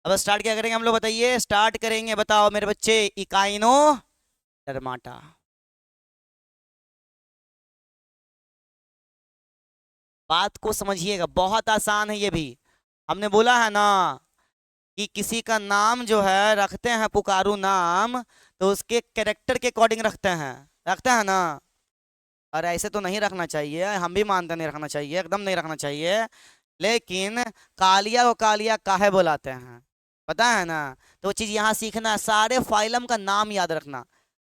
अब स्टार्ट क्या करेंगे हम लोग, बताइए। स्टार्ट करेंगे, बताओ मेरे बच्चे, इकाइनो डर्माटा। बात को समझिएगा, बहुत आसान है ये भी। हमने बोला है ना कि किसी का नाम जो है रखते हैं, पुकारू नाम, तो उसके कैरेक्टर के अकॉर्डिंग रखते हैं ना। और ऐसे तो नहीं रखना चाहिए, हम भी मानते हैं नहीं रखना चाहिए, एकदम नहीं रखना चाहिए। लेकिन कालिया को कालिया काहे बुलाते हैं, पता है ना। तो वो चीज यहाँ सीखना है, सारे फाइलम का नाम याद रखना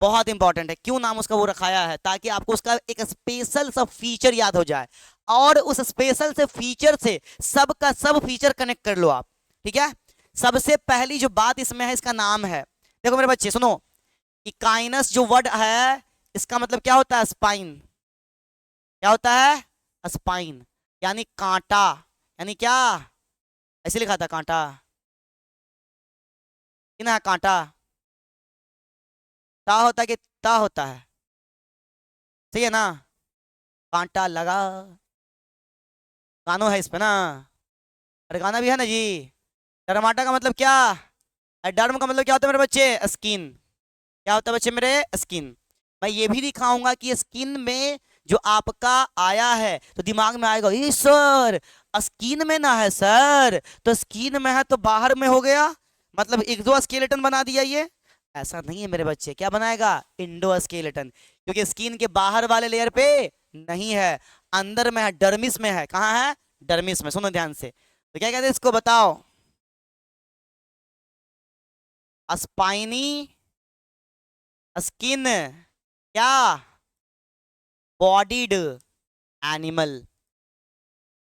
बहुत इंपॉर्टेंट है। क्यों नाम उसका वो रखाया है, ताकि आपको उसका एक स्पेशल सा फीचर याद हो जाए, और उस स्पेशल से फीचर से सब का सब फीचर कनेक्ट कर लो आप। ठीक है। सबसे पहली जो बात इसमें है, इसका नाम है। देखो मेरे बच्चे सुनो, कि काइनस जो वर्ड है, इसका मतलब क्या होता है, स्पाइन। क्या होता है, स्पाइन, यानी कांटा। यानी क्या, ऐसे लिखा था कांटा, कि ना कांटा। ता होता है कि ता होता है, सही है ना। कांटा लगा, कानो है इस पे ना, अरे गाना भी है ना जी। टमाटा का मतलब क्या, डर्म का मतलब क्या होता है मेरे बच्चे, स्किन। क्या होता है बच्चे मेरे, स्किन। मैं ये भी दिखाऊंगा कि स्किन में जो आपका आया है, तो दिमाग में आएगा ये सर स्किन में ना है सर, तो स्किन में है तो बाहर में हो गया, मतलब एक्सोस्केलेटन बना दिया ये। ऐसा नहीं है मेरे बच्चे, क्या बनाएगा, इंडोस्केलेटन। क्योंकि स्किन के बाहर वाले लेयर पे नहीं है, अंदर में है, डर्मिस में है। कहाँ है, डर्मिस में। सुनो ध्यान से, तो क्या कहते हैं इसको, बताओ। स्पाइनी स्किन, क्या, बॉडीड एनिमल।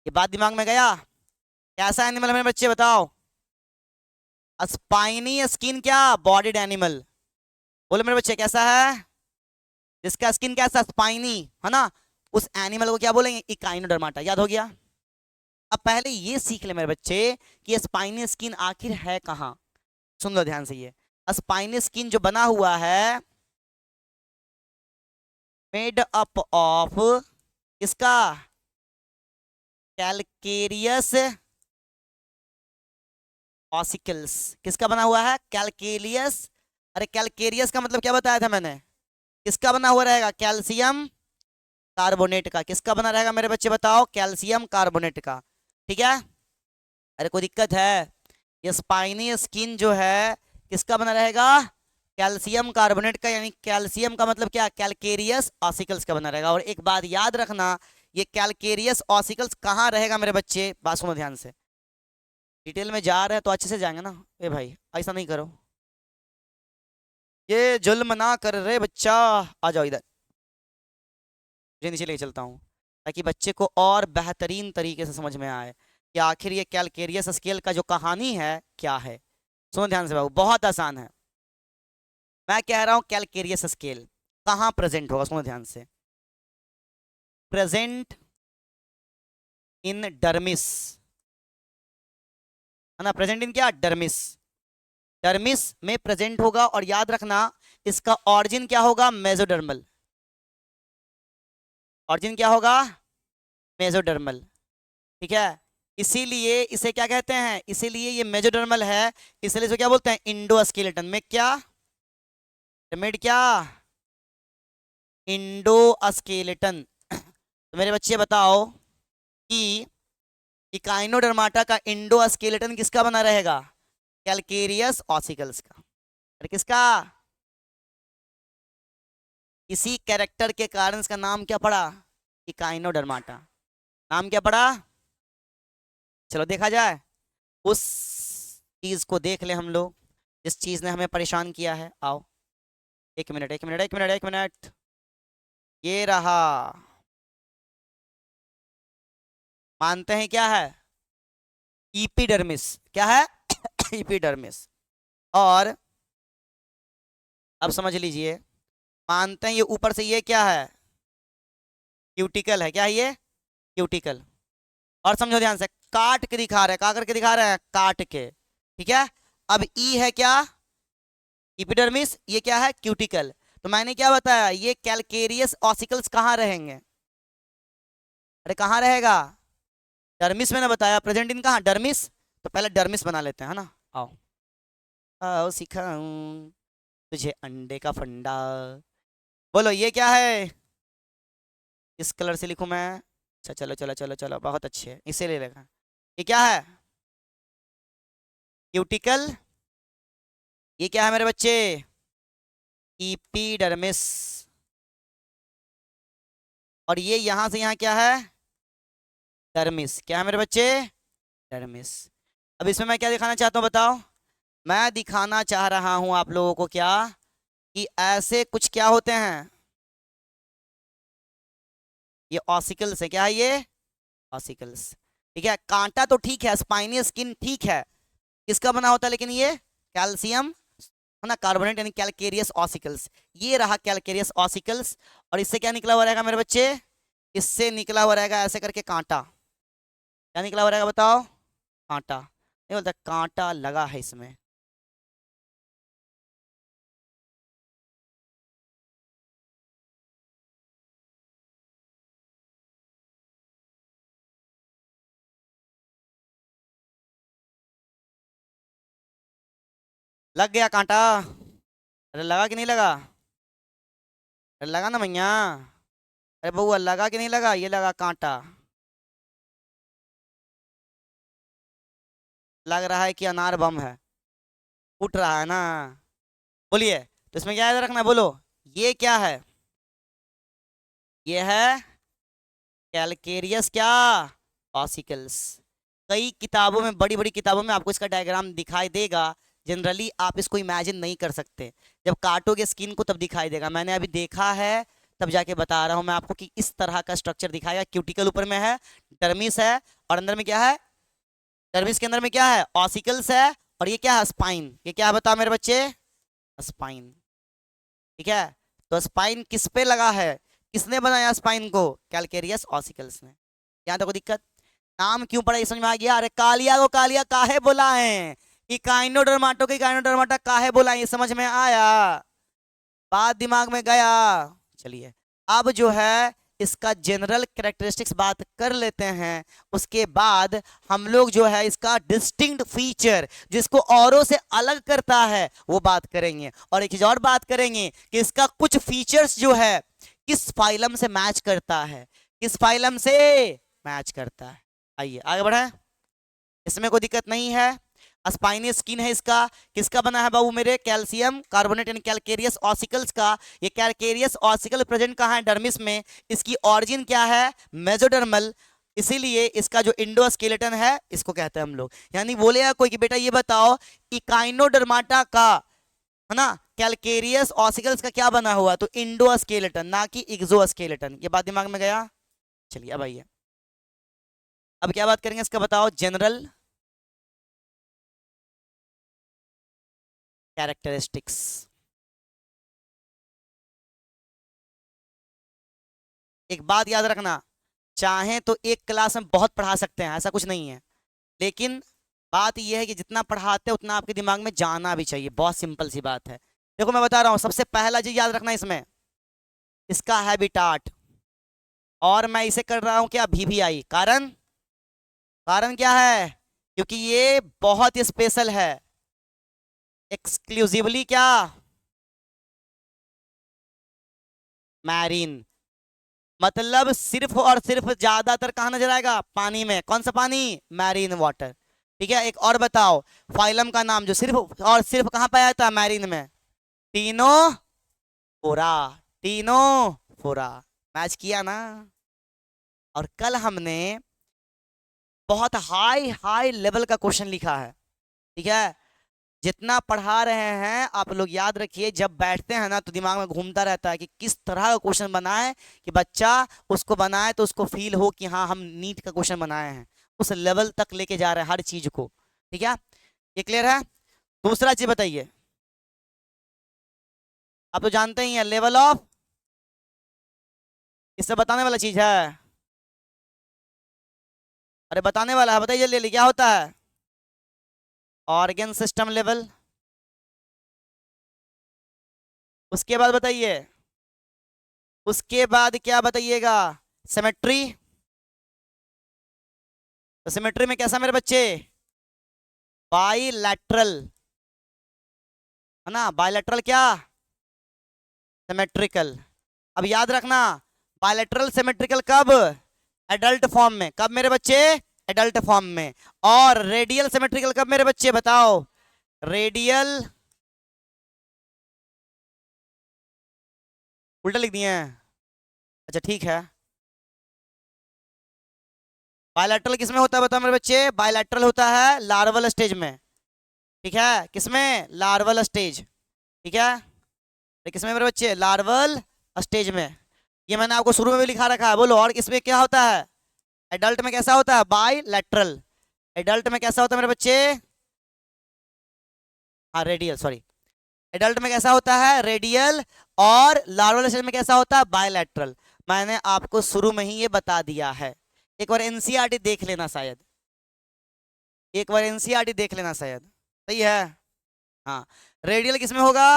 ये बात दिमाग में गया, कैसा एनिमल है मेरे बच्चे, बताओ। स्पाइनी स्किन, क्या, बॉडीड एनिमल। बोलो मेरे बच्चे, कैसा है, जिसका स्किन कैसा, स्पाइनी है ना, उस एनिमल को क्या बोलेंगे, इकाइनोडर्माटा। याद हो गया। अब पहले ये सीख ले मेरे बच्चे कि स्पाइनी स्किन आखिर है कहाँ। सुन लो ध्यान से, ये स्पाइनी स्किन जो बना हुआ है, मेड अप ऑफ, इसका, कैलकेरियस ऑसिकल्स। किसका बना हुआ है, कैलकेलियस। अरे कैलकेरियस का मतलब क्या बताया था मैंने, किसका बना हुआ रहेगा, कैल्शियम कार्बोनेट का। किसका बना रहेगा मेरे बच्चे, बताओ, कैल्शियम कार्बोनेट का। ठीक है। अरे कोई दिक्कत है, ये स्पाइनी स्किन जो है किसका बना रहेगा, कैल्शियम कार्बोनेट का। यानी कैल्शियम का मतलब क्या, कैलकेरियस ऑसिकल्स का बना रहेगा। और एक बात याद रखना, ये कैलकेरियस ऑसिकल्स कहाँ रहेगा मेरे बच्चे, बात सुनो ध्यान से। डिटेल में जा रहे हैं तो अच्छे से जाएंगे ना, ए भाई ऐसा नहीं करो, ये जुल्म ना कर रहे बच्चा। आ जाओ इधर, मुझे नीचे लेके चलता हूँ, ताकि बच्चे को और बेहतरीन तरीके से समझ में आए कि आखिर ये कैलकेरियस स्केल का जो कहानी है क्या है। सुनो ध्यान से बाबू, बहुत आसान है। मैं कह रहा हूँ कैलकेरियस स्केल कहाँ प्रेजेंट होगा, सुनो ध्यान से। प्रेजेंट इन डर्मिस, है ना, प्रेजेंट इन क्या, डर्मिस। डर्मिस में प्रेजेंट होगा, और याद रखना इसका ऑरिजिन क्या होगा, मेसोडर्मल। ऑरिजिन क्या होगा, मेसोडर्मल। ठीक है। इसीलिए इसे क्या कहते हैं, इसीलिए ये मेसोडर्मल है, इसलिए इसे क्या बोलते हैं, इंडोस्केलेटन में क्या, पिरामिड क्या, इंडोस्केलेटन। तो मेरे बच्चे बताओ कि इकाइनोडर्माटा का इंडोस्केलेटन किसका बना रहेगा, कैलकेरियस ऑसिकल्स का। अरे किसका, इसी कैरेक्टर के कारण इसका नाम क्या पड़ा, इकाइनोडर्माटा। नाम क्या पड़ा, चलो देखा जाए। उस चीज को देख ले हम लोग, जिस चीज ने हमें परेशान किया है। आओ, एक मिनट एक मिनट एक मिनट एक मिनट, ये रहा। मानते हैं क्या है, इपीडर्मिस। क्या है इपीडर्मिस। और अब समझ लीजिए, मानते हैं ये ऊपर से ये क्या है, क्यूटिकल है। क्या है ये, क्यूटिकल। और समझो ध्यान से, काट के दिखा रहे हैं, का करके दिखा रहे हैं, काट के। ठीक है। अब ई है क्या, इपिडर्मिस, ये क्या है, क्यूटिकल। तो मैंने क्या बताया, ये कैलकेरियस ऑसिकल्स कहाँ रहेंगे, अरे कहाँ रहेगा, डर्मिस। मैंने बताया प्रेजेंट इन कहाँ, डर्मिस। तो पहले डर्मिस बना लेते हैं, है ना। आओ आओ सिखाऊं तुझे अंडे का फंडा। बोलो ये क्या है? किस कलर से लिखूं मैं? अच्छा चलो चलो चलो चलो, बहुत अच्छे है, इसे ले लेगा। ये क्या है? क्यूटिकल। ये क्या है मेरे बच्चे? इपीडर्मिस। और ये यहां से यहाँ क्या है? डर्मिस। क्या है मेरे बच्चे? डर्मिस। अब इसमें मैं क्या दिखाना चाहता हूँ बताओ? मैं दिखाना चाह रहा हूं आप लोगों को क्या, कि ऐसे कुछ क्या होते हैं, ये ऑसिकल्स है। क्या है ये? ऑसिकल्स। ठीक है, कांटा तो ठीक है, स्पाइनी स्किन ठीक है, किसका बना होता है लेकिन ये? कैल्शियम है ना, कार्बोनेट यानी कैलकेरियस ऑसिकल्स। ये रहा कैलकेरियस ऑसिकल्स। और इससे क्या निकला हुआ रहेगा मेरे बच्चे? इससे निकला हुआ रहेगा ऐसे करके कांटा। क्या निकला हुआ रहेगा बताओ? कांटा। नहीं बोलता कांटा लगा है इसमें। लग गया कांटा? अरे लगा कि नहीं लगा? अरे लगा ना भैया। अरे बउआ लगा कि नहीं लगा? ये लगा कांटा। लग रहा है कि अनार बम है, फूट रहा है ना। बोलिए, तो इसमें क्या याद रखना है बोलो? ये क्या है? ये है कैलकेरियस क्या? ऑसिकल्स। कई किताबों में, बड़ी बड़ी किताबों में आपको इसका डायग्राम दिखाई देगा। जनरली आप इसको इमेजिन नहीं कर सकते, जब काटोगे स्किन को तब दिखाई देगा। मैंने अभी देखा है, तब जाके बता रहा हूं मैं आपको कि इस तरह का स्ट्रक्चर दिखाएगा। क्यूटिकल ऊपर में है, डर्मिस है, और अंदर में क्या है? डर्मिस के अंदर में क्या है? ऑसिकल्स है। और ये क्या है? स्पाइन। ये क्या है बताओ मेरे बच्चे? स्पाइन। ठीक है, तो स्पाइन किस पे लगा है? किसने बनाया स्पाइन को? कैलकेरियस ऑसिकल्स ने। यहाँ तक कोई दिक्कत? नाम क्यों पड़ा ये समझ में आ गया? अरे कालिया को कालिया काहे बोला है, इकाइनोडर्माटो को इकाइनोडर्माटा काहे बोला है, ये समझ में आया? बात दिमाग में गया? चलिए, अब जो है इसका जनरल कैरेक्टरिस्टिक्स बात कर लेते हैं। उसके बाद हम लोग जो है इसका डिस्टिंक्ट फीचर, जिसको औरों से अलग करता है, वो बात करेंगे। और एक चीज और बात करेंगे कि इसका कुछ फीचर्स जो है किस फाइलम से मैच करता है, किस फाइलम से मैच करता है। आइए आगे बढ़े, इसमें कोई दिक्कत नहीं है। स्पाइनी स्किन है इसका, किसका बना है बाबू मेरे? कैल्शियम कार्बोनेट यानी कैलकेरियस ऑसिकल्स का। ये कैलकेरियस ऑसिकल प्रेजेंट कहाँ है? डर्मिस में। इसकी ऑरिजिन क्या है? मेसोडर्मल। इसीलिए इसका जो इंडोस्केलेटन है इसको कहते हैं हम लोग। यानी बोलेगा कोई कि बेटा ये बताओ, इकाइनोडर्माटा का, है ना, कैलकेरियस ऑसिकल्स का क्या बना हुआ? तो इंडोस्केलेटन, ना कि एक्सोस्केलेटन। ये बात दिमाग में गया? चलिए अब आइए, अब क्या बात करेंगे इसका बताओ? General characteristics. एक बात याद रखना, चाहे तो एक क्लास में बहुत पढ़ा सकते हैं, ऐसा कुछ नहीं है, लेकिन बात यह है कि जितना पढ़ाते हैं उतना आपके दिमाग में जाना भी चाहिए। बहुत सिंपल सी बात है। देखो मैं बता रहा हूँ, सबसे पहला चीज याद रखना इसमें, इसका हैबिटाट। और मैं इसे कर रहा हूँ क्या? VVI। कारण? कारण क्या है? क्योंकि ये बहुत स्पेशल है, एक्सक्लूसिवली क्या? मैरीन। मतलब सिर्फ और सिर्फ ज्यादातर कहाँ नजर आएगा? पानी में। कौन सा पानी? Marine water. ठीक है, एक और बताओ, फाइलम का नाम जो सिर्फ और सिर्फ कहाँ पाया जाता है? मैरीन में। टीनो फोरा। टीनो फोरा। मैच किया ना? और कल हमने बहुत हाई हाई लेवल का क्वेश्चन लिखा है। ठीक है, जितना पढ़ा रहे हैं आप लोग याद रखिए, जब बैठते हैं ना तो दिमाग में घूमता रहता है कि किस तरह का क्वेश्चन बनाए कि बच्चा उसको बनाए तो उसको फील हो कि हाँ हम नीट का क्वेश्चन बनाए हैं। उस लेवल तक लेके जा रहे हैं हर चीज को। ठीक है, ये क्लियर है? दूसरा चीज बताइए, आप तो जानते ही हैं लेवल ऑफ, इससे बताने वाला चीज है। अरे बताने वाला है, बताइए जल्दी जल्दी, क्या होता है? Organ system level. उसके बाद बताइए, उसके बाद क्या बताइएगा? सिमेट्री। तो सिमेट्री में कैसा मेरे बच्चे? बाइलैटरल, है ना, बाइलैटरल क्या, सिमेट्रिकल। अब याद रखना, बाइलैटरल सिमेट्रिकल कब, एडल्ट फॉर्म में, कब मेरे बच्चे, एडल्ट फॉर्म में। और रेडियल सिमेट्रिकल कब मेरे बच्चे बताओ, रेडियल, उल्टा लिख दिए हैं, अच्छा ठीक है। बायलैटरल किसमें होता है बताओ मेरे बच्चे, बायलैटरल होता है लार्वल स्टेज में, ठीक है, किसमें, लार्वल स्टेज, ठीक है, ये किसमें मेरे बच्चे, लार्वल स्टेज में। ये मैंने आपको शुरू में भी लिखा रखा है, बोलो। और किसमें क्या होता है, एडल्ट में कैसा होता है, बायलैटरल। एडल्ट में कैसा होता है मेरे बच्चे, हाँ रेडियल, सॉरी, एडल्ट में कैसा होता है, रेडियल। और लार्वल स्टेज में कैसा होता है, बायलैटरल। मैंने आपको शुरू में ही ये बता दिया है, एक बार एनसीईआरटी देख लेना, शायद एक बार एनसीईआरटी देख लेना शायद, सही है। हाँ, रेडियल किसमें होगा,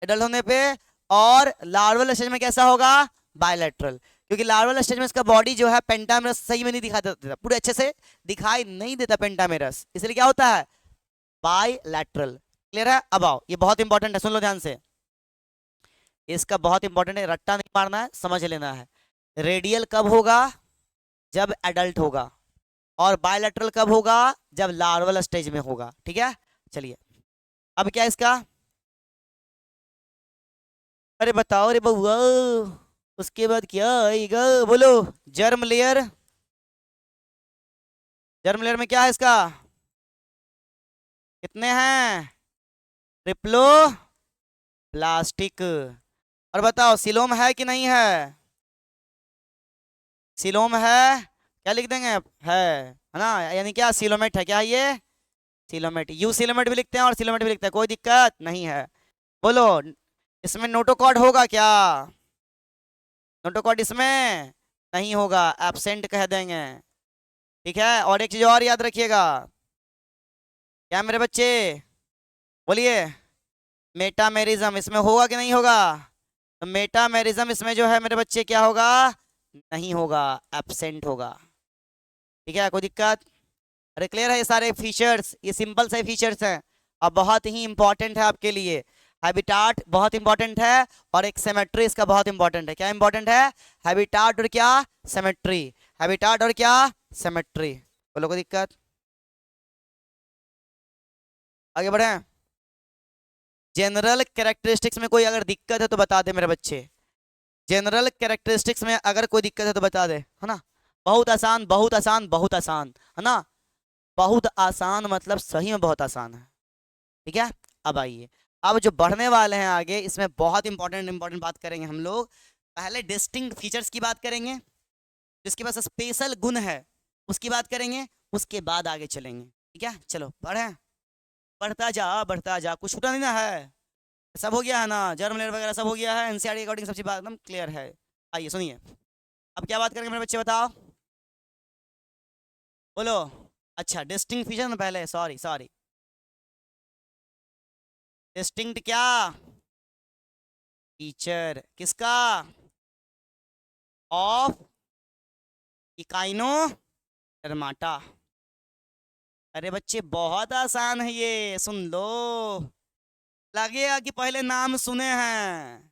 एडल्ट होने पे। और लार्वल स्टेज में कैसा होगा, बायलैटरल, क्योंकि लार्वल स्टेज में इसका बॉडी जो है पेंटामेरस सही में नहीं दिखाई देता, पूरे अच्छे से दिखाई नहीं देता पेंटामेरस, इसलिए क्या होता है, बायलैटरल। क्लियर है। अब आओ, ये बहुत इंपॉर्टेंट है, सुन लो ध्यान से, इसका बहुत इंपॉर्टेंट है, रट्टा नहीं मारना है, समझ लेना है। रेडियल कब होगा, जब एडल्ट होगा। और बायलैटरल कब होगा, जब लार्वल स्टेज में होगा, ठीक है। चलिए, अब क्या इसका, अरे बताओ रे बउआ, उसके बाद क्या आएगा, बोलो। जर्म लेयर, जर्म लेयर में क्या है इसका, कितने हैं, ट्रिप्लो प्लास्टिक। और बताओ सिलोम है कि नहीं है, सिलोम है, क्या लिख देंगे, है ना, यानी क्या, सिलोमेट है, क्या है ये, सिलोमेट, यू सिलोमेट भी लिखते हैं और सिलोमेट भी लिखते हैं, कोई दिक्कत नहीं है। बोलो, इसमें नोटोकॉर्ड होगा क्या, नोटोकॉर्ड इसमें नहीं होगा, एब्सेंट कह देंगे, ठीक है। और एक चीज और याद रखिएगा, क्या मेरे बच्चे, बोलिए, मेटामेरिज्म इसमें होगा कि नहीं होगा, तो मेटामेरिज्म इसमें जो है मेरे बच्चे क्या होगा, नहीं होगा, एब्सेंट होगा, ठीक है, कोई दिक्कत। अरे क्लियर है, ये सारे फीचर्स, ये सिंपल से फीचर्स हैं और बहुत ही इंपॉर्टेंट है आपके लिए। हैबिटाट बहुत इंपॉर्टेंट है, और एक सिमेट्री इसका बहुत इंपॉर्टेंट है, क्या इंपॉर्टेंट है, हैबिटाट और क्या, सिमेट्री, हैबिटाट और क्या, सिमेट्री। बोलो कोई दिक्कत, आगे बढ़े। जनरल कैरेक्टरिस्टिक्स में कोई अगर दिक्कत है तो बता दे मेरे बच्चे, जनरल कैरेक्टरिस्टिक्स में अगर कोई दिक्कत है तो बता दे, है ना। बहुत आसान, बहुत आसान, बहुत आसान, है ना, बहुत आसान, मतलब सही में बहुत आसान है, ठीक है। अब आइए, अब जो बढ़ने वाले हैं आगे, इसमें बहुत इंपॉर्टेंट इंपॉर्टेंट बात करेंगे हम लोग। पहले डिस्टिंक्ट फीचर्स की बात करेंगे, जिसके पास स्पेशल गुण है उसकी बात करेंगे, उसके बाद आगे चलेंगे, ठीक है। चलो बढ़े, बढ़ता जा बढ़ता जा, कुछ छूटा नहीं ना है, सब हो गया है ना, जर्म लेयर वगैरह सब हो गया है, एनसीईआरटी अकॉर्डिंग सब चीज बात एकदम क्लियर है। आइए सुनिए, अब क्या बात करेंगे मेरे बच्चे बताओ, बोलो। अच्छा, डिस्टिंक्ट फीचर ना, पहले सॉरी सॉरी, डिस्टिंक्ट क्या, फीचर किसका, ऑफ इकाइनोडर्माटा। अरे बच्चे बहुत आसान है ये, सुन लो, लगेगा कि पहले नाम सुने हैं,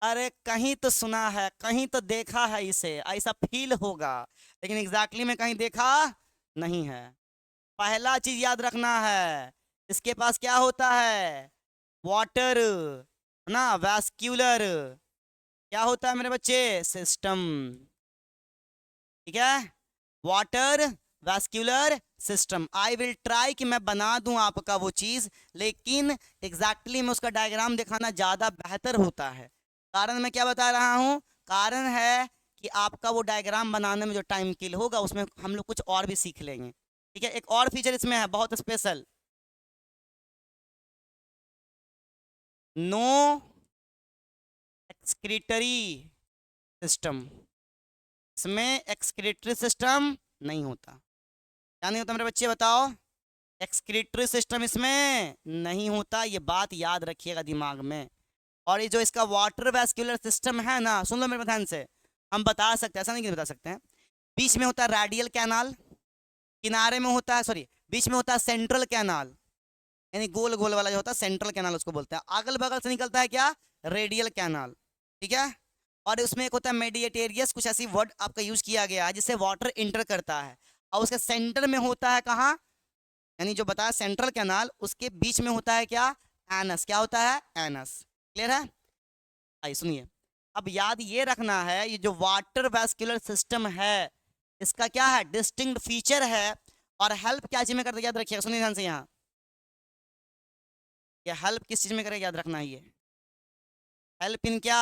अरे कहीं तो सुना है, कहीं तो देखा है इसे, ऐसा फील होगा, लेकिन एग्जैक्टली में कहीं देखा नहीं है। पहला चीज याद रखना है, इसके पास क्या होता है, वाटर, ना वैस्क्यूलर, क्या होता है मेरे बच्चे, सिस्टम, ठीक है, water vascular system. I will try कि मैं बना दूं आपका वो चीज, लेकिन एग्जैक्टली में उसका डायग्राम दिखाना ज्यादा बेहतर होता है। कारण मैं क्या बता रहा हूं, कारण है कि आपका वो डायग्राम बनाने में जो टाइम किल होगा, उसमें हम लोग कुछ और भी सीख लेंगे, ठीक है। एक और फीचर इसमें है बहुत स्पेशल, नो एक्सक्रीटरी सिस्टम, इसमें एक्सक्रीटरी सिस्टम नहीं होता, क्या नहीं होता मेरे बच्चे बताओ, एक्सक्रीटरी सिस्टम इसमें नहीं होता, ये बात याद रखिएगा दिमाग में। और ये जो इसका वाटर वैस्कुलर सिस्टम है ना, सुन लो मेरे ध्यान से, हम बता सकते हैं, ऐसा नहीं कि बता सकते हैं, बीच में होता है रेडियल कैनाल, किनारे में होता है, सॉरी, बीच में होता है सेंट्रल कैनाल, यानी गोल गोल वाला जो होता है सेंट्रल कैनाल उसको बोलते हैं। अगल बगल से निकलता है क्या, रेडियल कैनाल, ठीक है। और उसमें एक होता है मेडिएटेरियस, कुछ ऐसी वर्ड आपका यूज किया गया है जिससे वाटर इंटर करता है, और उसके सेंटर में होता है कहाँ, यानी जो बताया सेंट्रल कैनाल, उसके बीच में होता है क्या, एनस। क्या होता है, एनस। क्लियर है। आइए सुनिए, अब याद ये रखना है, ये जो वाटर वैस्कुलर सिस्टम है इसका क्या है, डिस्टिंक्ट फीचर है, और हेल्प क्या चीज में करता है याद रखिएगा, सुनिए ध्यान से। यहाँ ये हेल्प किस चीज में करेगा याद रखना है, ये हेल्प इन क्या,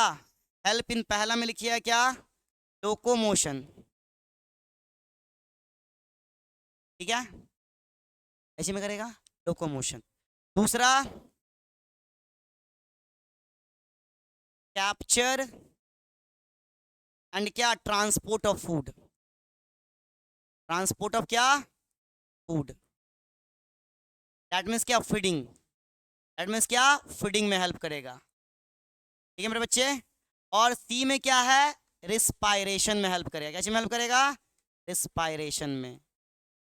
हेल्प इन पहला में लिखिए क्या, लोकोमोशन, ठीक है, ऐसे में करेगा लोकोमोशन। दूसरा, कैप्चर एंड क्या, transport of food, transport of क्या, फूड, दैट मीन्स क्या, फीडिंग, दैट मीन्स क्या, फीडिंग में हेल्प करेगा, ठीक है मेरे बच्चे। और सी में क्या है, रिस्पायरेशन में हेल्प करेगा, क्या में हेल्प करेगा, रिस्पायरेशन में।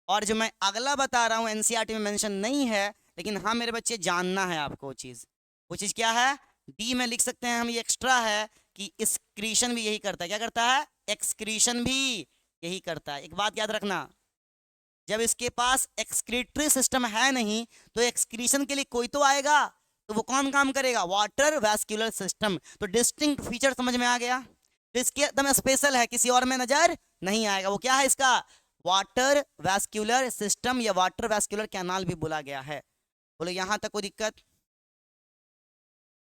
और जो मैं अगला बता रहा हूँ एनसीईआरटी में मेंशन नहीं है, लेकिन हाँ मेरे बच्चे जानना है आपको वो चीज़ क्या है, डी में लिख सकते हैं हम, ये एक्स्ट्रा है कि एक्सक्रीशन भी यही करता है, क्या करता है, एक्सक्रीशन भी यही करता है। एक बात याद रखना, जब इसके पास एक्सक्रीटरी सिस्टम है नहीं, तो एक्सक्रीशन के लिए कोई तो आएगा, तो वो कौन काम करेगा, वाटर वैस्कुलर सिस्टम। तो डिस्टिंक्ट फीचर समझ में आ गया, तो इसके एकदम स्पेशल है, किसी और में नजर नहीं आएगा। वो क्या है इसका, वाटर वैस्कुलर सिस्टम या वाटर वैस्कुलर कैनाल भी बोला गया है। बोले यहाँ तक कोई दिक्कत,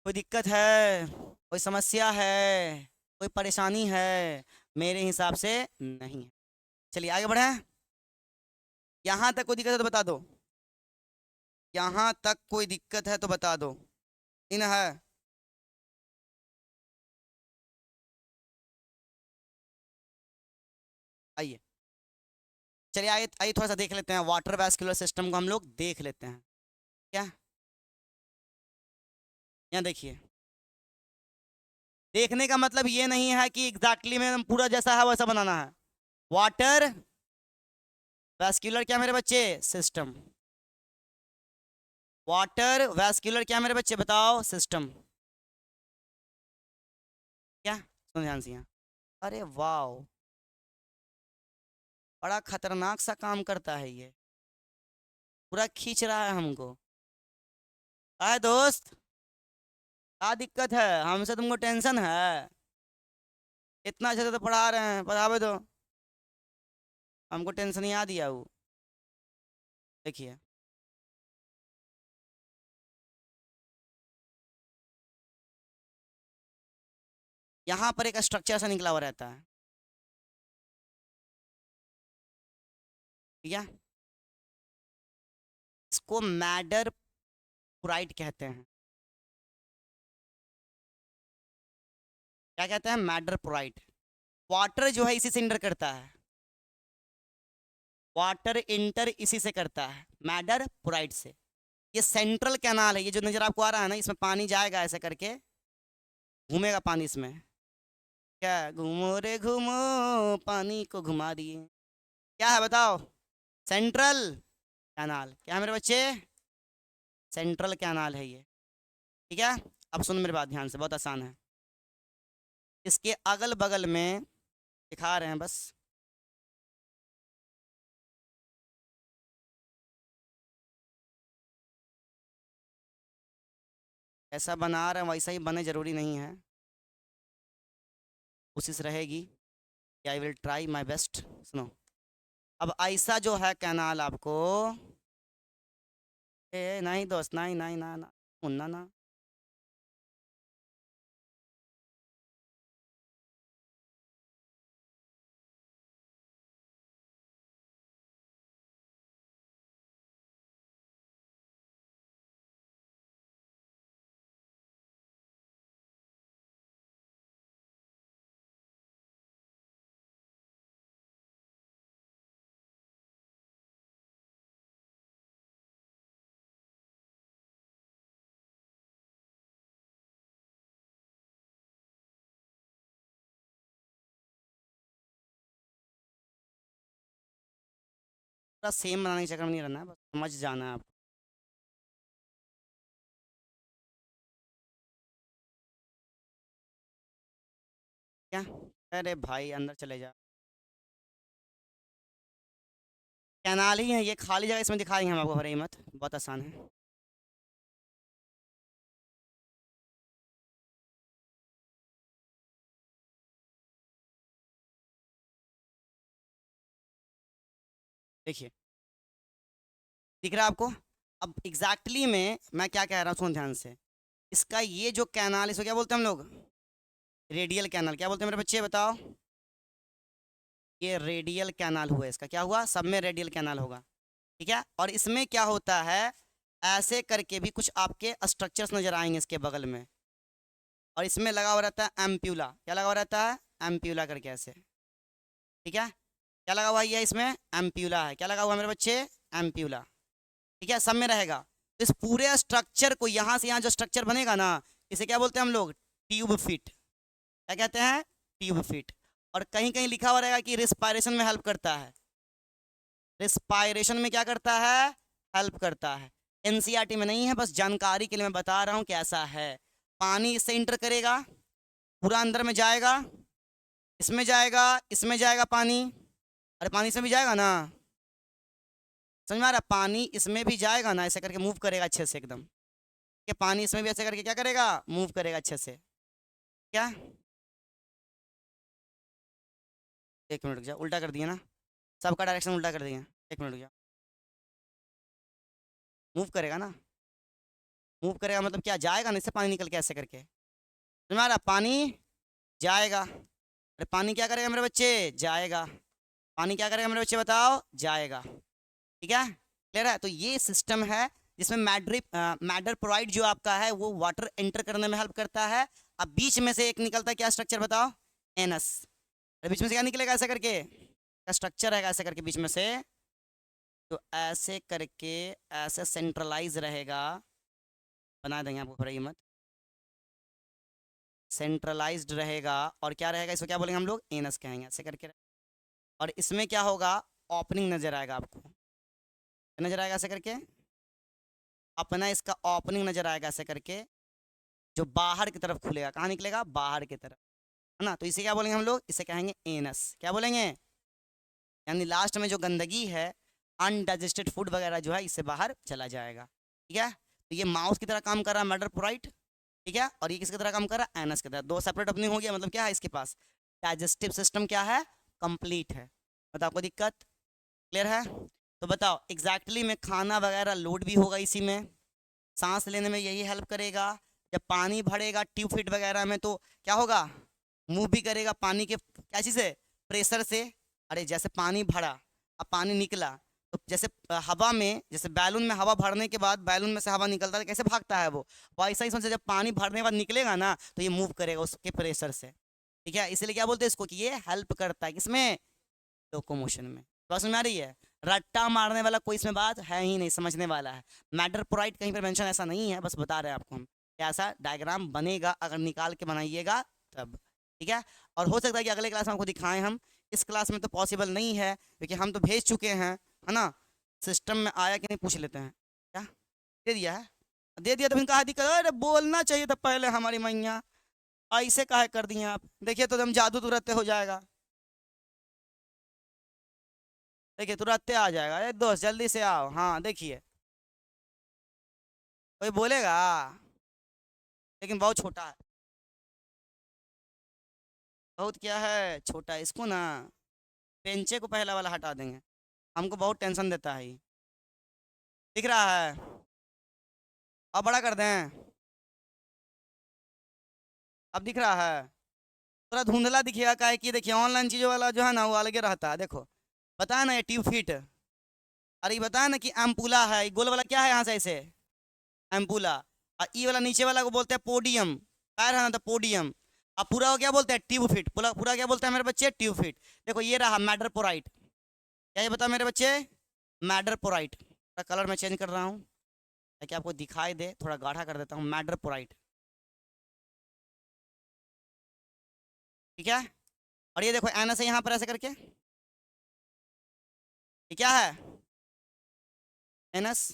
कोई दिक्कत है, कोई समस्या है, कोई परेशानी है, मेरे हिसाब से नहीं है। चलिए आगे बढ़े, यहाँ तक कोई दिक्कत है तो बता दो, यहाँ तक कोई दिक्कत है तो बता दो, इन है। आइए, चलिए आइए आइए थोड़ा सा देख लेते हैं, वाटर वैस्कुलर सिस्टम को हम लोग देख लेते हैं। क्या, यहाँ देखिए, देखने का मतलब ये नहीं है कि एग्जैक्टली में पूरा जैसा है वैसा बनाना है। वाटर वैस्कुलर क्या मेरे बच्चे, सिस्टम, वाटर वैस्कुलर क्या मेरे बच्चे बताओ, सिस्टम। क्या, सुन ध्यान से यहाँ, अरे वाह, बड़ा खतरनाक सा काम करता है ये, पूरा खींच रहा है हमको। आए दोस्त, क्या दिक्कत है, हमसे तुमको टेंशन है, इतना अच्छे से तो पढ़ा रहे हैं, पढ़ावे दो, हमको टेंशन ही आ दिया वो। देखिए, यहाँ पर एक स्ट्रक्चर सा निकला हुआ रहता है, ठीक है, इसको मैडर पुराइट कहते हैं। क्या कहते हैं, मैडर पुराइट। वाटर जो है इसी से इंटर करता है, वाटर इंटर इसी से करता है, मैडर पुराइट से। ये सेंट्रल कैनाल है, ये जो नजर आपको आ रहा है ना, इसमें पानी जाएगा ऐसे करके, घूमेगा पानी इसमें। क्या, घूमो रे घूमो, पानी को घुमा दिए, क्या है बताओ, सेंट्रल कैनाल। क्या है मेरे बच्चे, सेंट्रल कैनाल है ये, ठीक है। अब सुन मेरी बात ध्यान से, बहुत आसान है, इसके अगल बगल में दिखा रहे हैं बस, ऐसा बना रहे हैं वैसा ही बने, जरूरी नहीं है, कोशिश रहेगी कि I will try my best. सुनो, अब ऐसा जो है कैनाल आपको, ए नहीं दोस्त, नहीं नहीं ना ना, मुन्ना ना, पूरा सेम बनाने के चक्कर में नहीं रहना है, बस समझ जाना है आप। क्या? अरे भाई अंदर चले जा। कैनाल ही है ये, खाली जगह इसमें दिखाएंगे हम आपको, भरे मत, बहुत आसान है। देखिए, दिख रहा है आपको? अब एग्जैक्टली में मैं क्या कह रहा हूँ, सुन ध्यान से। इसका ये जो कैनाल, इसको क्या बोलते हैं हम लोग? Radial canal. क्या बोलते हैं मेरे बच्चे, बताओ? ये रेडियल कैनाल हुआ, इसका क्या हुआ? सब में रेडियल कैनाल होगा, ठीक है। और इसमें क्या होता है, ऐसे करके भी कुछ आपके स्ट्रक्चर्स नजर आएंगे इसके बगल में। और इसमें लगा हुआ रहता है एम्प्यूला। क्या लगा हुआ रहता है? एम्प्यूला करके ऐसे, ठीक है। क्या लगा हुआ है ये इसमें? एम्प्यूला है। क्या लगा हुआ है मेरे बच्चे? एम्प्यूला, ठीक है, सब में रहेगा। तो इस पूरे स्ट्रक्चर को, यहाँ से यहाँ जो स्ट्रक्चर बनेगा ना, इसे क्या बोलते हैं हम लोग? Tube fit. क्या कहते हैं? Tube fit. और कहीं कहीं लिखा हुआ रहेगा कि रिस्पायरेशन में हेल्प करता है। रिस्पायरेशन में क्या करता है? हेल्प करता है। एनसीईआरटी में नहीं है, बस जानकारी के लिए मैं बता रहा हूँ कैसा है। पानी इससे इंटर करेगा, पूरा अंदर में जाएगा, इसमें जाएगा, इसमें जाएगा पानी। अरे पानी इसमें भी जाएगा ना, समझ में आ रहा है? पानी इसमें भी जाएगा ना, ऐसे करके मूव करेगा अच्छे से एकदम। कि पानी इसमें भी ऐसे करके क्या करेगा? मूव करेगा अच्छे से। क्या? एक मिनट रुक जा, उल्टा कर दिया ना, सबका डायरेक्शन उल्टा कर दिया। एक मिनट रुक जा। मूव करेगा ना, मूव करेगा मतलब क्या? जाएगा ना इससे पानी निकल के ऐसे करके। समझ में आ रहा? पानी जाएगा। अरे पानी क्या करेगा मेरे बच्चे? जाएगा। पानी क्या करेगा मेरे बच्चे, बताओ? जाएगा, ठीक है। क्लियर है? तो ये सिस्टम है जिसमें मैटर प्रोवाइड जो आपका है वो वाटर एंटर करने में हेल्प करता है। अब बीच में से एक निकलता है, क्या स्ट्रक्चर बताओ? एनस। अरे बीच में से क्या निकलेगा ऐसा करके? क्या स्ट्रक्चर रहेगा ऐसे करके बीच में से? तो ऐसे करके, ऐसे सेंट्रलाइज रहेगा, बना देंगे आपको, भराइए मत। सेंट्रलाइज्ड रहेगा, और क्या रहेगा इसको, क्या बोलेंगे हम लोग? एनस कहेंगे ऐसे करके। और इसमें क्या होगा? ओपनिंग नजर आएगा आपको। क्या नजर आएगा ऐसे करके? अपना इसका ओपनिंग नजर आएगा ऐसे करके, जो बाहर की तरफ खुलेगा। कहाँ निकलेगा? बाहर की तरफ, है ना। तो इसे क्या बोलेंगे हम लोग? इसे कहेंगे एनस। क्या बोलेंगे? यानी लास्ट में जो गंदगी है, अनडाइजेस्टेड फूड वगैरह जो है, इससे बाहर चला जाएगा, ठीक है। तो ये माउस की तरह काम कर रहा है मैटर पोराइट, ठीक है। और ये किसकी तरह काम कर रहा है? एनस की तरह। दो सेपरेट ओपनिंग हो गया, मतलब क्या है इसके पास? डाइजेस्टिव सिस्टम क्या है? कंप्लीट है। बताओ कोई दिक्कत? क्लियर है? तो बताओ एग्जैक्टली में खाना वगैरह लोड भी होगा इसी में, सांस लेने में यही हेल्प करेगा। जब पानी भरेगा ट्यूब फिट वगैरह में तो क्या होगा? मूव भी करेगा पानी के, क्या चीज़ है? प्रेशर से। अरे जैसे पानी भरा, अब पानी निकला, तो जैसे हवा में, जैसे बैलून में हवा भरने के बाद बैलून में से हवा निकलता है, तो कैसे भागता है वो? वैसा ही समझे, जब पानी भरने के बाद निकलेगा ना, तो ये मूव करेगा उसके प्रेशर से, ठीक है। इसलिए क्या बोलते हैं इसको, कि ये हेल्प करता है किसमें? लोकोमोशन में। बात समझ में आ रही है? रट्टा मारने वाला कोई इसमें बात है ही नहीं, समझने वाला है। मैटर प्रोवाइड कहीं पर मेंशन ऐसा नहीं है, बस बता रहे हैं आपको हम। ऐसा डायग्राम बनेगा अगर निकाल के बनाइएगा तब, ठीक है। और हो सकता है कि अगले क्लास में आपको दिखाएं हम। इस क्लास में तो पॉसिबल नहीं है, क्योंकि हम तो भेज चुके हैं, है ना। सिस्टम में आया कि नहीं पूछ लेते हैं। क्या दे दिया है? दे दिया तो फिर कहा दिक्कत? अरे बोलना चाहिए था पहले हमारी मैया, ऐसे काहे कर दिए आप? देखिए तो हम जादू तुरंत हो जाएगा। देखिए तुरंत आ जाएगा। अरे दोस्त जल्दी से आओ, हाँ देखिए, कोई बोलेगा? लेकिन बहुत छोटा है, बहुत क्या है, छोटा है। इसको ना, पेंचे को पहला वाला हटा देंगे, हमको बहुत टेंशन देता है ये। दिख रहा है? अब बड़ा कर दें? अब दिख रहा है? थोड़ा धुंधला दिखेगा, का है कि देखिए ऑनलाइन चीज़ों वाला जो है ना, वो अलगे रहता है। देखो बताया ना, ये ट्यूब फिट। अरे ये बताया ना कि एम्पूला है, ये गोल वाला क्या है यहाँ से ऐसे? एम्पूला। और ई वाला नीचे वाला को बोलते हैं पोडियम, पैर है ना, तो पोडियम। अब पूरा को क्या बोलते हैं? Tube fit. पूरा पूरा क्या बोलते हैं मेरे बच्चे? Tube fit. देखो ये रहा मैटर पोराइट। क्या ये बता मेरे बच्चे? मैटर पोराइट का कलर मैं चेंज कर रहा हूँ ताकि आपको दिखाई दे, थोड़ा गाढ़ा कर देता हूँ। मैटर पोराइट, ठीक है। और ये देखो एन से यहाँ पर ऐसे करके, ये क्या है? एनस,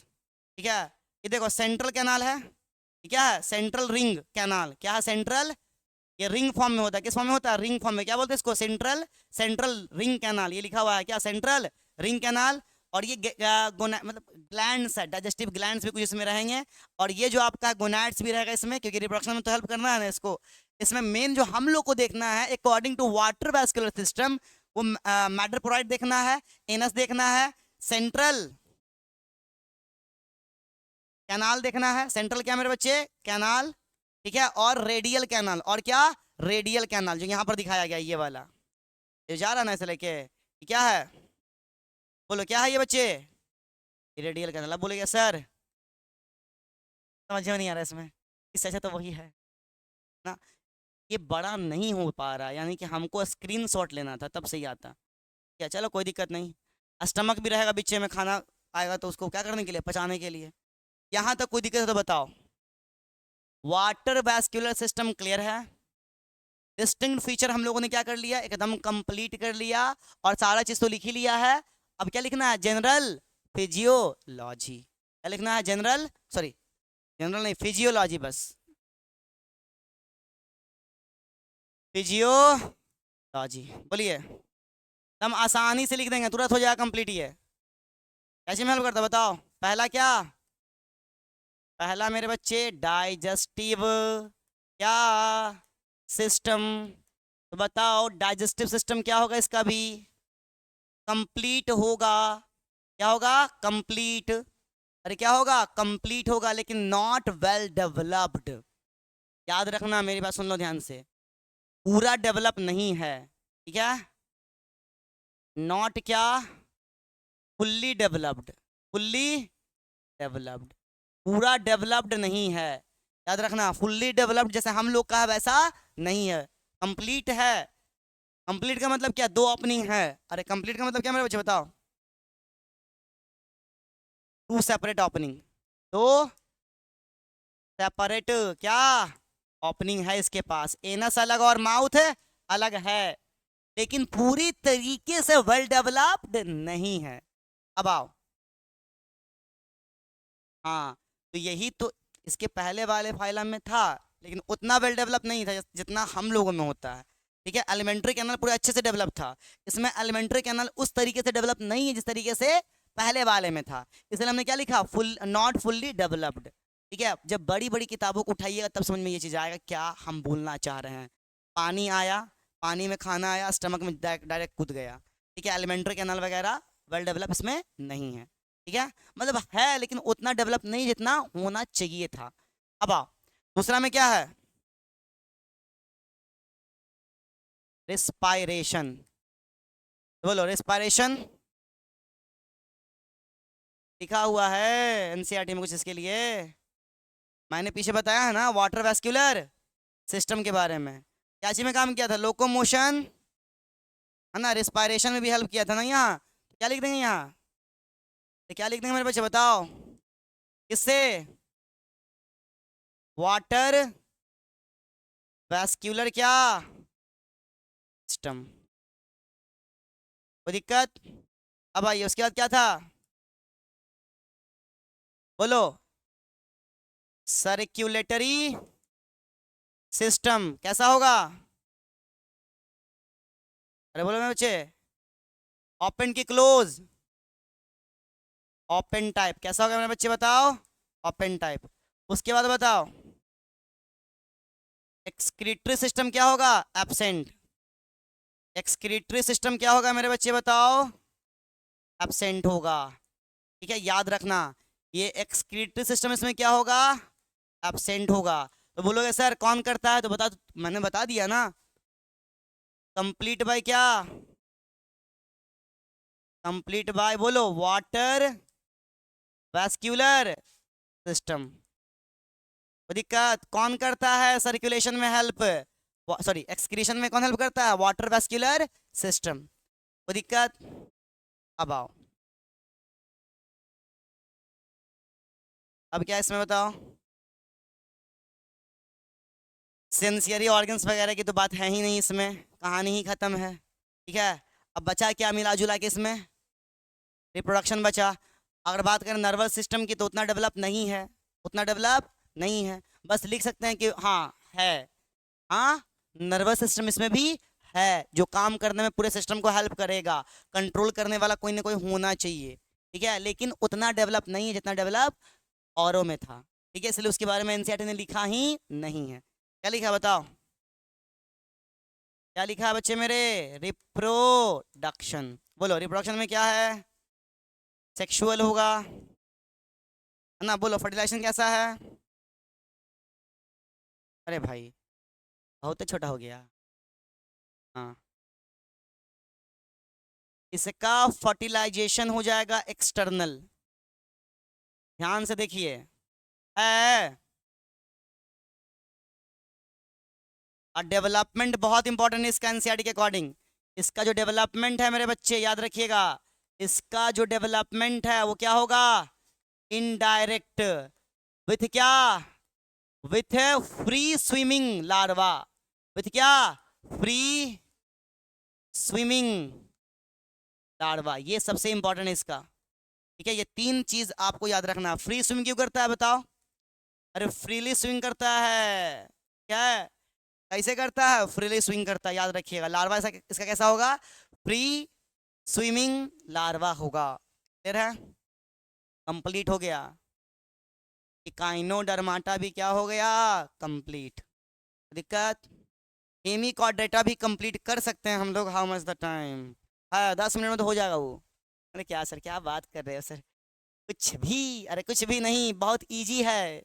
ठीक है। ये देखो सेंट्रल कैनाल है, ये क्या है, सेंट्रल रिंग कैनाल, क्या है, सेंट्रल, ये रिंग फॉर्म में होता है, किस फॉर्म में होता है, रिंग फॉर्म में, क्या बोलते हैं इसको, सेंट्रल, सेंट्रल रिंग कैनाल, ये लिखा हुआ है क्या, सेंट्रल रिंग कैनाल। और ये मतलब ग्लैंड्स है, डाइजेस्टिव ग्लैंड्स भी कुछ इसमें रहेंगे, और ये जो आपका गोनैड्स भी रहेगा इसमें, क्योंकि रिप्रोडक्शन में तो हेल्प करना है ना इसको। इसमें मेन जो हम लोग को देखना है according to water vascular system, वो मैटरपोराइट देखना है, एनस देखना है, सेंट्रल कैनाल देखना है, सेंट्रल क्या मेरे बच्चे, कैनाल, ठीक है, और रेडियल कैनाल, और क्या, रेडियल कैनाल जो यहाँ पर दिखाया गया ये वाला, ये जा रहा ना ऐसे लेके, ये क्या है, बोलो क्या है ये बच्चे, ये रेडियल कैनाल। अब बोलेगा सर समझ में नहीं आ रहा इसमें, इससे अच्छा तो वही है ना, ये बड़ा नहीं हो पा रहा, यानी कि हमको स्क्रीनशॉट लेना था तब सही आता। क्या, चलो कोई दिक्कत नहीं, स्टमक भी रहेगा बीच में, खाना आएगा तो उसको क्या करने के लिए, पचाने के लिए। यहाँ तक कोई दिक्कत है तो बताओ। वाटर वैस्कुलर सिस्टम क्लियर है, डिस्टिंक्ट फीचर हम लोगों ने क्या कर लिया, एकदम कंप्लीट कर लिया, और सारा चीज तो लिख ही लिया है। अब क्या लिखना है, जनरल फिजियोलॉजी, क्या लिखना है, जनरल, सॉरी जनरल नहीं, फिजियोलॉजी, बस फिजियोलॉजी बोलिए, हम आसानी से लिख देंगे, तुरंत हो जाएगा कंप्लीट। ये कैसे में हेल्प करता बताओ। पहला क्या, पहला मेरे बच्चे डाइजेस्टिव क्या सिस्टम, तो बताओ डाइजेस्टिव सिस्टम क्या होगा इसका भी, कंप्लीट होगा, क्या होगा, कंप्लीट, अरे क्या होगा, कंप्लीट होगा, लेकिन नॉट वेल डेवलप्ड। याद रखना, मेरी बात सुन लो ध्यान से, पूरा डेवलप नहीं है, ठीक है, नॉट क्या, फुल्ली डेवलप्ड, फुल्ली डेवलप्ड, पूरा डेवलप्ड नहीं है, याद रखना, फुल्ली डेवलप्ड जैसे हम लोग का है वैसा नहीं है, कंप्लीट है। कंप्लीट का मतलब क्या, दो ओपनिंग है, अरे कंप्लीट का मतलब क्या मेरे बच्चे बताओ, टू सेपरेट ओपनिंग, दो सेपरेट क्या ओपनिंग है इसके पास, एनस अलग और माउथ अलग है, लेकिन पूरी तरीके से वेल डेवलप्ड नहीं है। अब आओ, हाँ, तो यही तो इसके पहले वाले फाइलम में था, लेकिन उतना वेल डेवलप नहीं था जितना हम लोगों में होता है, ठीक है। एलिमेंट्री कैनल पूरे अच्छे से डेवलप था, इसमें एलिमेंट्री कैनल उस तरीके से डेवलप नहीं है जिस तरीके से पहले वाले में था, इसलिए हमने क्या लिखा, फुल, नॉट फुल्ली डेवलप्ड, ठीक है। जब बड़ी बड़ी किताबों को उठाइएगा तब समझ में ये चीज़ आएगा क्या हम बोलना चाह रहे हैं। पानी आया, पानी में खाना आया, स्टमक में डायरेक्ट कूद गया, ठीक है, एलिमेंट्री कैनल वगैरह वेल डेवलप इसमें नहीं है, ठीक है, मतलब है लेकिन उतना डेवलप नहीं जितना होना चाहिए था। अब आओ, दूसरा में क्या है, रिस्पायरेशन, बोलो रिस्पायरेशन, लिखा हुआ है एनसीईआरटी में कुछ इसके लिए, मैंने पीछे बताया है ना वाटर वैस्कुलर सिस्टम के बारे में, क्या चीज में काम किया था, लोकोमोशन है ना, रिस्पायरेशन में भी हेल्प किया था ना। यहाँ क्या लिख देंगे, यहाँ तो क्या लिख देंगे मेरे बच्चे बताओ, किससे, वाटर वैस्कुलर क्या सिस्टम, कोई दिक्कत। अब आइए उसके बाद क्या था, बोलो, सर्कुलेटरी सिस्टम कैसा होगा, अरे बोलो मेरे बच्चे, ओपन की क्लोज, ओपन टाइप कैसा होगा मेरे बच्चे बताओ, ओपन टाइप। उसके बाद बताओ एक्सक्रीटरी सिस्टम क्या होगा, एब्सेंट, एक्सक्रीटरी सिस्टम क्या होगा मेरे बच्चे बताओ, एब्सेंट होगा, ठीक है, याद रखना ये एक्सक्रीटरी सिस्टम, इसमें क्या होगा, एब्सेंट होगा। तो बोलोगे सर कौन करता है, तो बता, मैंने बता दिया ना, कंप्लीट बाय क्या, कंप्लीट बाय बोलो वाटर वैस्कुलर सिस्टम। दिक्कत, कौन करता है सर्कुलेशन में हेल्प, सॉरी एक्सक्रीशन में कौन हेल्प करता है, वाटर वैस्कुलर सिस्टम, कोई दिक्कत। अब आओ, अब क्या इसमें बताओ, सेंसरी ऑर्गन्स वगैरह की तो बात है ही नहीं इसमें, कहानी ही खत्म है, ठीक है। अब बचा क्या मिला जुला के इसमें, रिप्रोडक्शन बचा, अगर बात करें नर्वस सिस्टम की तो उतना डेवलप नहीं है, उतना डेवलप नहीं है। बस लिख सकते हैं कि हाँ है, हाँ नर्वस सिस्टम इसमें भी है, जो काम करने में पूरे सिस्टम को हेल्प करेगा, कंट्रोल करने वाला कोई ना कोई होना चाहिए, ठीक है, लेकिन उतना डेवलप नहीं है जितना डेवलप औरों में था, ठीक है, इसलिए उसके बारे में एनसीईआरटी ने लिखा ही नहीं है। क्या लिखा है बताओ, क्या लिखा है बच्चे मेरे? रिप्रोडक्शन। बोलो रिप्रोडक्शन में क्या है? सेक्सुअल होगा, है ना? बोलो फर्टिलाइजेशन कैसा है? अरे भाई बहुत ही छोटा हो गया। हाँ, इसका फर्टिलाइजेशन हो जाएगा एक्सटर्नल। ध्यान से देखिए, है और डेवलपमेंट बहुत इंपॉर्टेंट है इसका एनसीईआरटी के अकॉर्डिंग। इसका जो डेवलपमेंट है मेरे बच्चे याद रखिएगा, इसका जो डेवलपमेंट है वो क्या होगा? इनडायरेक्ट, विथ क्या? With free swimming larva, with क्या? फ्री स्विमिंग लार्वा, ये सबसे इंपॉर्टेंट है इसका, ठीक है। ये तीन चीज आपको याद रखना। फ्री स्विमिंग क्यों करता है बताओ? अरे फ्रीली स्विंग करता है, क्या है, कैसे करता है? फ्रीली स्विंग करता है, याद रखिएगा। लार्वा इसका कैसा होगा? फ्री स्विमिंग लार्वा होगा। क्लियर है? कंप्लीट हो गया। इकाइनोडर्माटा भी क्या हो गया? कंप्लीट। दिक्कत? हेमिकॉर्डेटा भी कंप्लीट कर सकते हैं हम लोग। How much the time? हाँ 10 मिनट में तो हो जाएगा वो। अरे क्या सर, क्या बात कर रहे हो सर? कुछ भी, अरे कुछ भी नहीं, बहुत इजी है,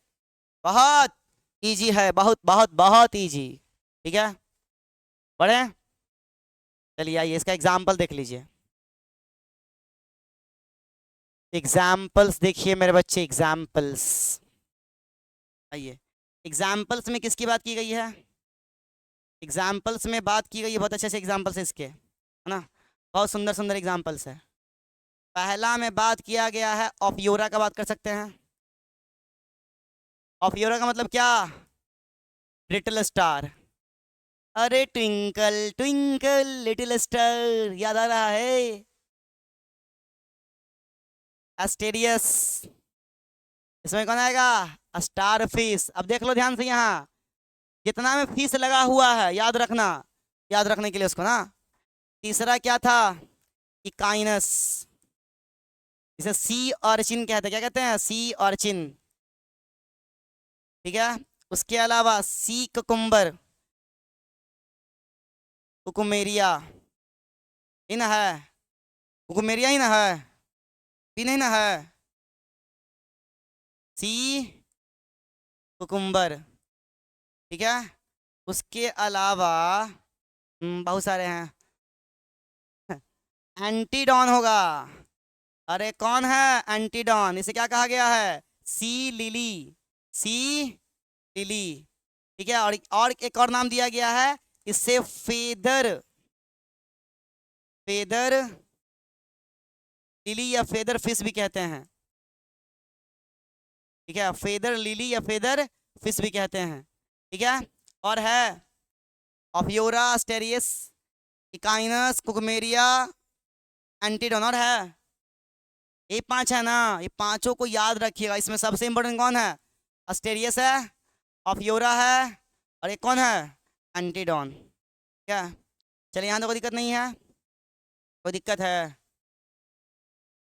बहुत इजी है, बहुत बहुत बहुत इजी, ठीक है। पढ़े? चलिए आइए इसका एग्जाम्पल देख लीजिए। एग्जाम्पल्स देखिए मेरे बच्चे, एग्जाम्पल्स। आइए, एग्जाम्पल्स में किसकी बात की गई है? एग्जाम्पल्स में बात की गई है, बहुत अच्छे से एग्जाम्पल्स है इसके, है ना, बहुत सुंदर सुंदर एग्जाम्पल्स है। पहला में बात किया गया है ऑफियोरा का, बात कर सकते हैं। ऑफियोरा का मतलब क्या? Little star. अरे ट्विंकल ट्विंकल लिटिल स्टार, याद आ रहा है? एस्टेरियस, इसमें कौन आएगा? Star fish. अब देख लो ध्यान से, यहाँ जितना में फिश लगा हुआ है याद रखना, याद रखने के लिए उसको ना। तीसरा क्या था? इकाइनस, इसे सी ऑर्चिन कहते हैं। क्या कहते हैं? सी ऑर्चिन, ठीक है। उसके अलावा सी कुकुम्बर, कुकुमेरिया, ही ना है? कुकुमेरिया ही ना है? भी नहीं ना है? सी कुकुम्बर, ठीक है। उसके अलावा बहुत सारे हैं। एंटीडॉन होगा। अरे कौन है एंटीडॉन? इसे क्या कहा गया है? सी लिली, सी लिली, ठीक है। और एक और नाम दिया गया है इससे, फेदर, फेदर लिली या फेदर फिश भी कहते हैं, ठीक है। फेदर लिली या फेदर फिश भी कहते हैं, ठीक है। और है ऑफियोरा, एस्टेरियस, इकाइनस, कुकुमेरिया, एंटीडोन, और है ये 5 है ना। ये पांचों को याद रखिएगा। इसमें सबसे इंपॉर्टेंट कौन है? एस्टेरियस है, ऑफियोरा है, और एक कौन है? एंटीडोन, क्या? चलिए यहाँ तो कोई दिक्कत नहीं है? कोई दिक्कत है?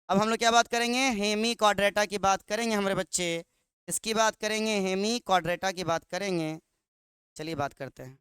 अब हम लोग क्या बात करेंगे? हेमी क्वाड्रेटा की बात करेंगे हमारे बच्चे, इसकी बात करेंगे, हेमी क्वाड्रेटा की बात करेंगे। चलिए बात करते हैं।